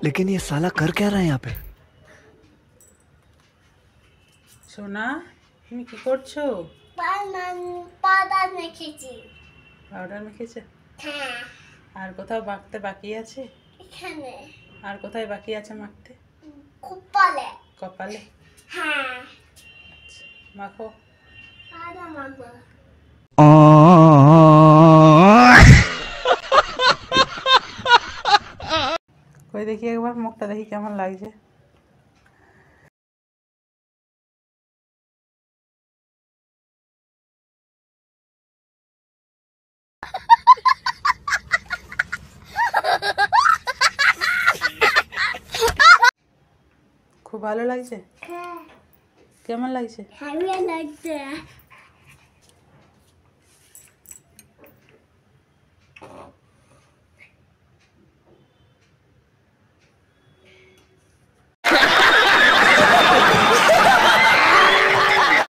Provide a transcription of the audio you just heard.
लेकिन ये साला कर क्या रहा है यहाँ पे? সোনা তুমি কি করছো? পাউডার মেখেছি। পাউডার মেখেছো? হ্যাঁ, আর কোথাও মাখতে বাকি আছে? এখানে আর কোথায় বাকি আছে মাখতে? কপালে। কপালে? হ্যাঁ, মাখো। আর মাখবো। কই দেখি একবার মুখটা দেখি কেমন লাগছে। খুব ভালো লাগছে? হ্যাঁ, কেমন লাগছে? ভালো লাগছে।